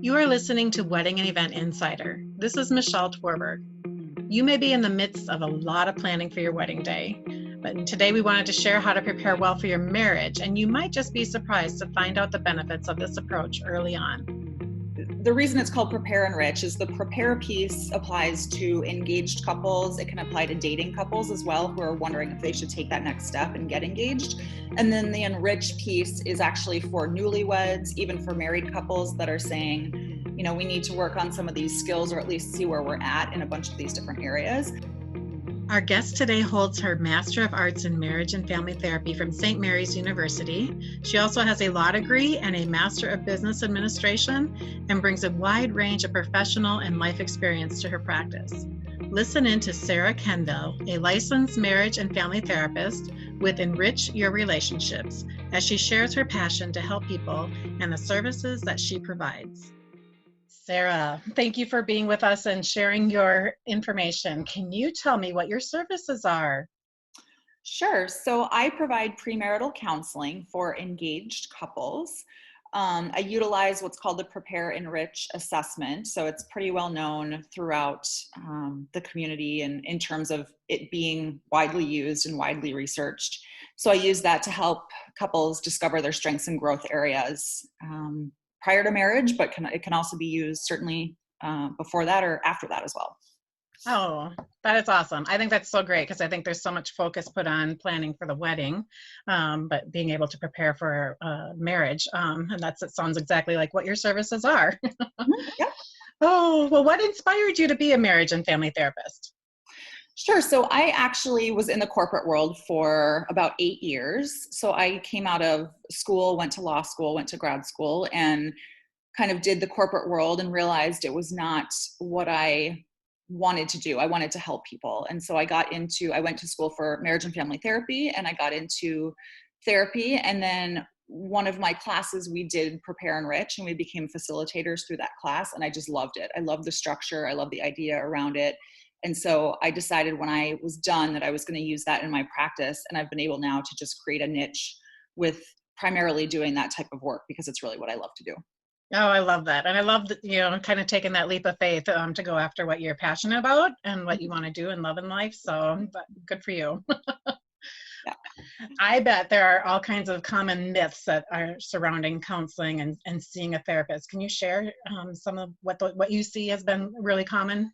You are listening to Wedding and Event Insider. This is Michelle Twerberg. You may be in the midst of a lot of planning for your wedding day, but today we wanted to share how to prepare well for your marriage, and you might just be surprised to find out the benefits of this approach early on. The reason it's called Prepare Enrich is the prepare piece applies to engaged couples. It can apply to dating couples as well who are wondering if they should take that next step and get engaged. And then the Enrich piece is actually for newlyweds, even for married couples that are saying, you know, we need to work on some of these skills or at least see where we're at in a bunch of these different areas. Our guest today holds her Master of Arts in Marriage and Family Therapy from St. Mary's University. She also has a law degree and a Master of Business Administration and brings a wide range of professional and life experience to her practice. Listen in to Sarah Kenville, a licensed marriage and family therapist with Enrich Your Relationships, as she shares her passion to help people and the services that she provides. Sarah, thank you for being with us and sharing your information. Can you tell me what your services are? Sure. So I provide premarital counseling for engaged couples. I utilize what's called the Prepare Enrich assessment. So it's pretty well known throughout the community and in terms of it being widely used and widely researched. So I use that to help couples discover their strengths and growth areas prior to marriage, but it can also be used certainly before that or after that as well. Oh, that is awesome. I think that's so great because I think there's so much focus put on planning for the wedding, but being able to prepare for marriage. And it sounds exactly like what your services are. Yeah. Oh, well, what inspired you to be a marriage and family therapist? Sure. So I actually was in the corporate world for about 8 years. So I came out of school, went to law school, went to grad school, and kind of did the corporate world and realized it was not what I wanted to do. I wanted to help people. And so I went to school for marriage and family therapy, and I got into therapy. And then one of my classes, we did Prepare Enrich, and we became facilitators through that class. And I just loved it. I loved the structure. I loved the idea around it. And so I decided when I was done that I was going to use that in my practice. And I've been able now to just create a niche with primarily doing that type of work because it's really what I love to do. Oh, I love that. And I love that, kind of taking that leap of faith to go after what you're passionate about and what you want to do and love in life. So good for you. Yeah. I bet there are all kinds of common myths that are surrounding counseling and seeing a therapist. Can you share some of what you see has been really common?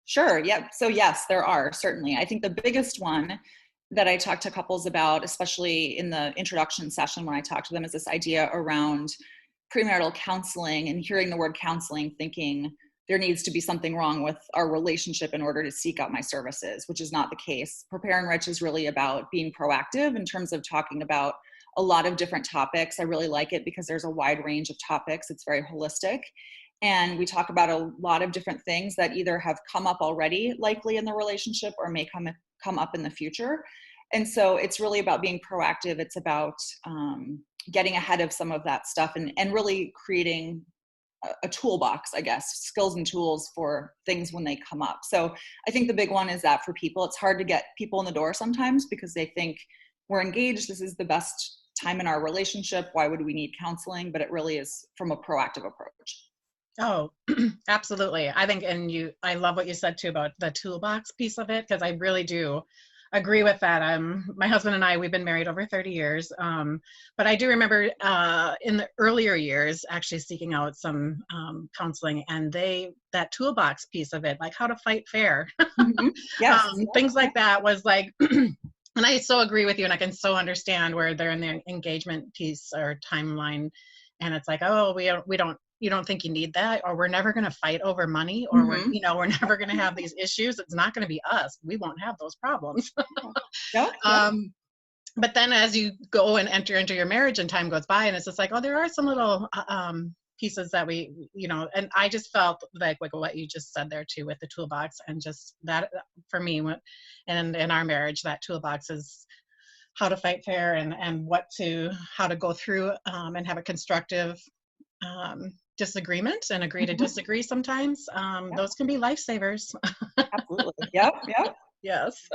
Sure. Yep. So yes, there are certainly. I think the biggest one that I talk to couples about, especially in the introduction session when I talk to them, is this idea around premarital counseling and hearing the word counseling, thinking there needs to be something wrong with our relationship in order to seek out my services, which is not the case. Prepare Enrich is really about being proactive in terms of talking about a lot of different topics. I really like it because there's a wide range of topics. It's very holistic. And we talk about a lot of different things that either have come up already, likely in the relationship, or may come up in the future. And so it's really about being proactive. It's about getting ahead of some of that stuff and really creating a toolbox, I guess, skills and tools for things when they come up. So I think the big one is that for people, it's hard to get people in the door sometimes because they think we're engaged. This is the best time in our relationship. Why would we need counseling? But it really is from a proactive approach. Oh, absolutely. I think, I love what you said too about the toolbox piece of it, because I really do agree with that. My husband and I, we've been married over 30 years. But I do remember in the earlier years actually seeking out some counseling, and that toolbox piece of it, like how to fight fair, Mm-hmm. Yes. Things like that was like, and I so agree with you, and I can so understand where they're in the engagement piece or timeline. And it's like, oh, you don't think you need that, or we're never going to fight over money, or we're never going to have these issues. It's not going to be us. We won't have those problems. Yep. But then as you go and enter into your marriage and time goes by, and it's just like, oh, there are some little pieces that and I just felt like what you just said there too with the toolbox, and just that for me, and in our marriage, that toolbox is how to fight fair and how to go through and have a constructive disagreement and agree to disagree sometimes. Those can be lifesavers. Absolutely. Yep. Yes.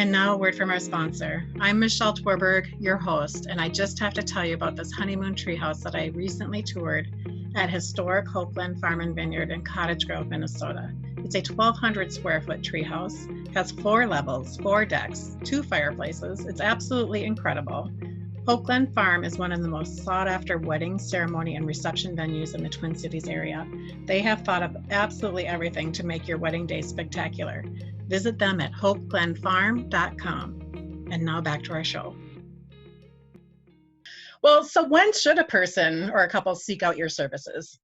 And now a word from our sponsor. I'm Michelle Twerberg, your host, and I just have to tell you about this honeymoon treehouse that I recently toured at historic Hopeland Farm and Vineyard in Cottage Grove, Minnesota. It's a 1,200 square foot treehouse, has 4 levels, 4 decks, 2 fireplaces. It's absolutely incredible. Hopeland Farm is one of the most sought after wedding, ceremony, and reception venues in the Twin Cities area. They have thought of absolutely everything to make your wedding day spectacular. Visit them at hopeglenfarm.com. And now back to our show. Well, so when should a person or a couple seek out your services?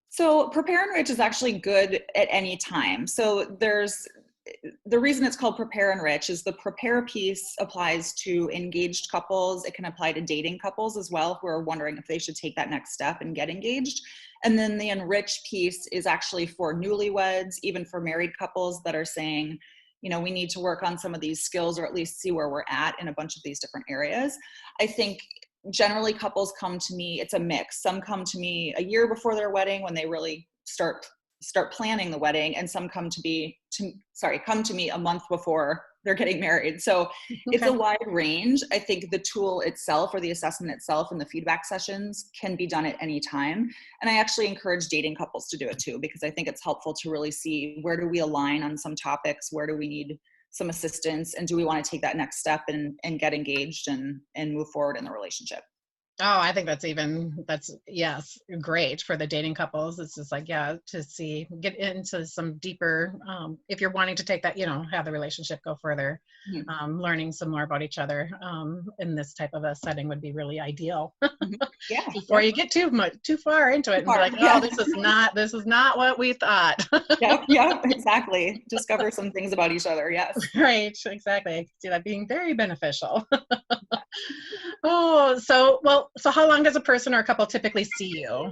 So Prepare Enrich is actually good at any time. So the reason it's called Prepare Enrich is the prepare piece applies to engaged couples. It can apply to dating couples as well who are wondering if they should take that next step and get engaged. And then the Enrich piece is actually for newlyweds, even for married couples that are saying, you know, we need to work on some of these skills or at least see where we're at in a bunch of these different areas. I think generally couples come to me, it's a mix. Some come to me a year before their wedding when they really start planning the wedding, and some come to me a month before they're getting married. So It's a wide range. I think the tool itself or the assessment itself and the feedback sessions can be done at any time. And I actually encourage dating couples to do it too, because I think it's helpful to really see where do we align on some topics, where do we need some assistance, and do we want to take that next step and get engaged and move forward in the relationship. Oh, I think that's yes, great for the dating couples. It's just like, to get into some deeper, if you're wanting to take that, have the relationship go further, learning some more about each other in this type of a setting would be really ideal. Yeah. Before you get too far into it and be like, oh, this is not what we thought. Yeah, exactly. Discover some things about each other. Yes. Right. Exactly. I see that being very beneficial. Oh, so how long does a person or a couple typically see you?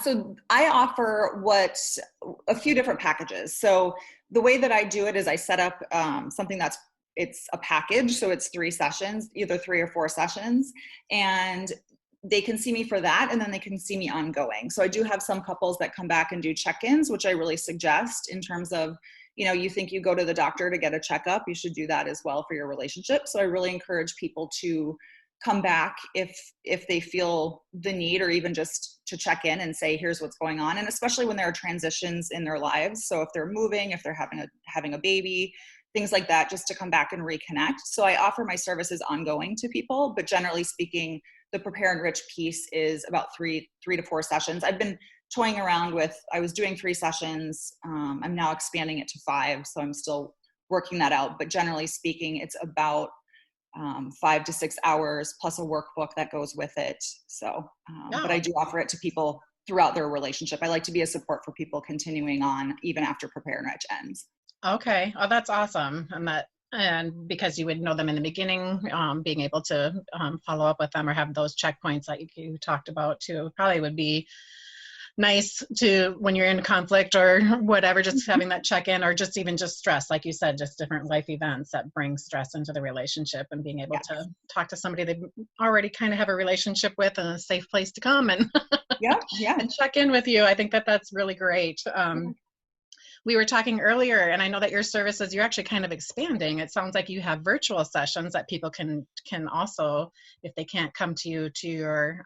So I offer a few different packages. So the way that I do it is I set up something it's a package. So it's 3 sessions, either 3 or 4 sessions, and they can see me for that. And then they can see me ongoing. So I do have some couples that come back and do check-ins, which I really suggest in terms of, you think you go to the doctor to get a checkup, you should do that as well for your relationship. So I really encourage people to come back if they feel the need, or even just to check in and say, here's what's going on. And especially when there are transitions in their lives. So if they're moving, if they're having a baby, things like that, just to come back and reconnect. So I offer my services ongoing to people, but generally speaking, the Prepare Enrich piece is about 3 to 4 sessions. I've been toying around I was doing 3 sessions. I'm now expanding it to 5. So I'm still working that out. But generally speaking, it's about 5 to 6 hours plus a workbook that goes with it. So, but I do offer it to people throughout their relationship. I like to be a support for people continuing on even after Prepare Enrich ends. Okay. Oh, that's awesome. And because you would know them in the beginning, being able to follow up with them or have those checkpoints that you talked about too, probably would be nice to, when you're in conflict or whatever, just having that check-in, or just even just stress, like you said, just different life events that bring stress into the relationship, and being able to talk to somebody they already kind of have a relationship with and a safe place to come and and check in with you. I think that's really great. We were talking earlier, and I know that your services, you're actually kind of expanding. It sounds like you have virtual sessions that people can also, if they can't come to you to your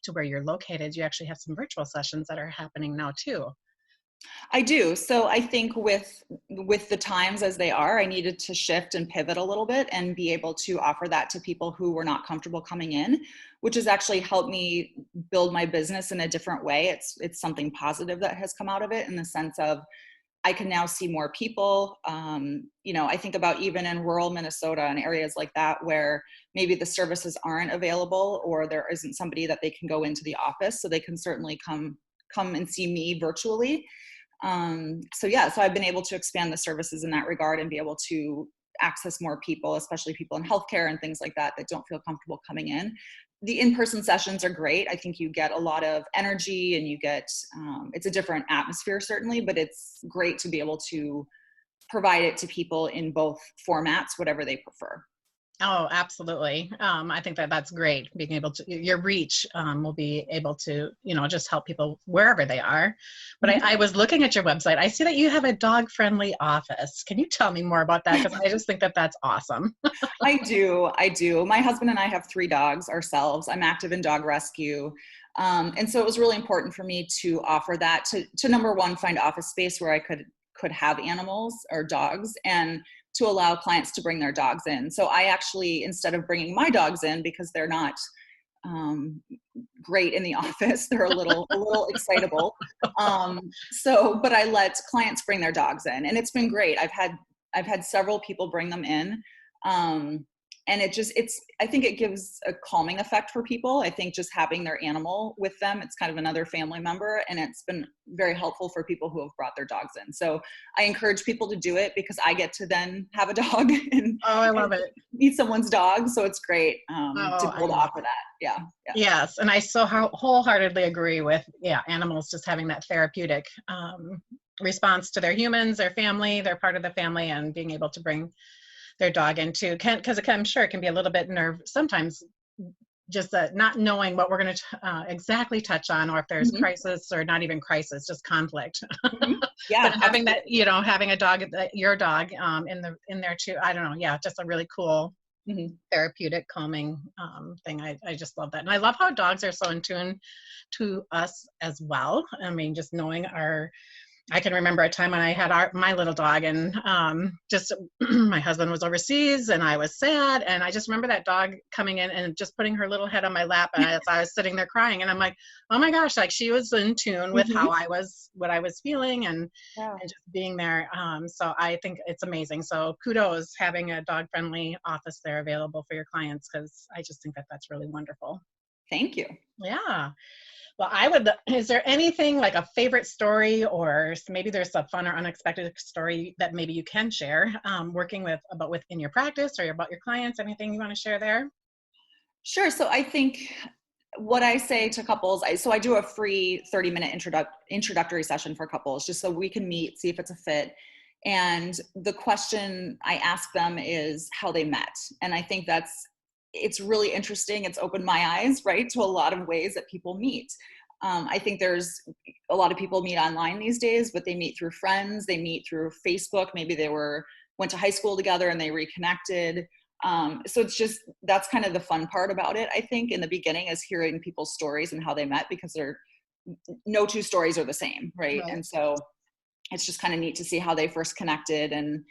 to where you're located, you actually have some virtual sessions that are happening now too. I do. So I think with the times as they are, I needed to shift and pivot a little bit and be able to offer that to people who were not comfortable coming in, which has actually helped me build my business in a different way. It's something positive that has come out of it, in the sense of I can now see more people. I think about even in rural Minnesota and areas like that, where maybe the services aren't available, or there isn't somebody that they can go into the office, so they can certainly come and see me virtually. So I've been able to expand the services in that regard and be able to access more people, especially people in healthcare and things like that don't feel comfortable coming in. The in-person sessions are great. I think you get a lot of energy, and you get, it's a different atmosphere certainly, but it's great to be able to provide it to people in both formats, whatever they prefer. Oh, absolutely. I think that that's great. Being able to, your reach will be able to, just help people wherever they are. But Mhm. I was looking at your website. I see that you have a dog-friendly office. Can you tell me more about that? Because I just think that that's awesome. I do. I do. My husband and I have 3 dogs ourselves. I'm active in dog rescue. And so it was really important for me to offer that to number one, find office space where I could have animals or dogs, and to allow clients to bring their dogs in. So I actually, instead of bringing my dogs in because they're not um, great in the office, they're a little excitable. But I let clients bring their dogs in, and it's been great. I've had several people bring them in. Um, and I think it gives a calming effect for people. I think just having their animal with them, it's kind of another family member, and it's been very helpful for people who have brought their dogs in. So I encourage people to do it because I get to then have a dog Oh, I and love it. meet someone's dog. So it's great to Oh, be I able to love offer it. that. Yeah. Yeah. Yes, and I so wholeheartedly agree with, animals just having that therapeutic response to their humans, their family, they're part of the family, and being able to bring their dog into, because I'm sure it can be a little bit sometimes, just not knowing what we're going to exactly touch on, or if there's Mhm. crisis, or not even crisis, just conflict. Mhm. But Yeah, having that, absolutely. having a dog, your dog, in there too, I don't know, yeah, just a really cool Mhm. therapeutic calming thing. I just love that, and I love how dogs are so in tune to us as well. I mean, just knowing I can remember a time when I had my little dog, and just my husband was overseas and I was sad. And I just remember that dog coming in and just putting her little head on my lap. And as I was sitting there crying, and I'm like, oh my gosh, like she was in tune with Mhm. what I was feeling, and Yeah. just being there. So I think it's amazing. So kudos having a dog friendly office there available for your clients, because I just think that that's really wonderful. Thank you. Yeah. Well, is there anything like a favorite story, or maybe there's a fun or unexpected story that maybe you can share working within your practice, or about your clients? Anything you want to share there? Sure. So I think what I say to couples, so I do a free 30-minute introductory session for couples just so we can meet, see if it's a fit. And the question I ask them is how they met. And I think it's really interesting. It's opened my eyes, right, to a lot of ways that people meet. I think there's a lot of people meet online these days, but they meet through friends, they meet through Facebook. Maybe went to high school together and they reconnected. So that's kind of the fun part about it, I think, in the beginning, is hearing people's stories and how they met, because no 2 stories are the same, right? Right. And so it's just kind of neat to see how they first connected. And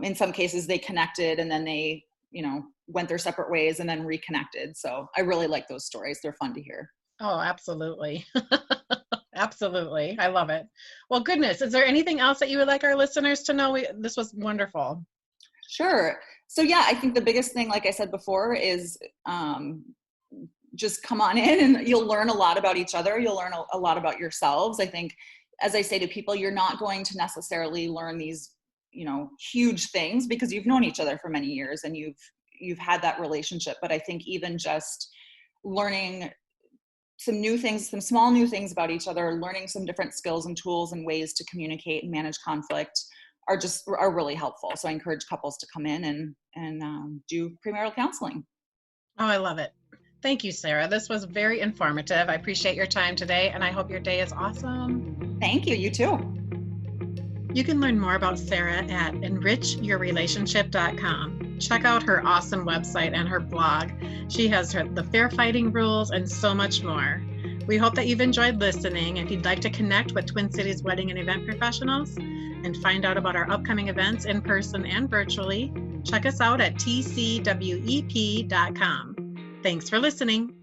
in some cases they connected and then they, went their separate ways and then reconnected. So I really like those stories. They're fun to hear. Oh, absolutely. Absolutely. I love it. Well, goodness, is there anything else that you would like our listeners to know? This was wonderful. Sure. So yeah, I think the biggest thing, like I said before, is just come on in and you'll learn a lot about each other. You'll learn a lot about yourselves. I think, as I say to people, you're not going to necessarily learn these, huge things, because you've known each other for many years and you've had that relationship. But I think even just learning some new things, some small new things about each other, learning some different skills and tools and ways to communicate and manage conflict are really helpful. So I encourage couples to come in and do premarital counseling. Oh, I love it. Thank you, Sarah. This was very informative. I appreciate your time today, and I hope your day is awesome. Thank you. You too. You can learn more about Sarah at enrichyourrelationship.com. Check out her awesome website and her blog. She has the fair fighting rules and so much more. We hope that you've enjoyed listening. If you'd like to connect with Twin Cities wedding and event professionals and find out about our upcoming events in person and virtually, check us out at tcwep.com. Thanks for listening.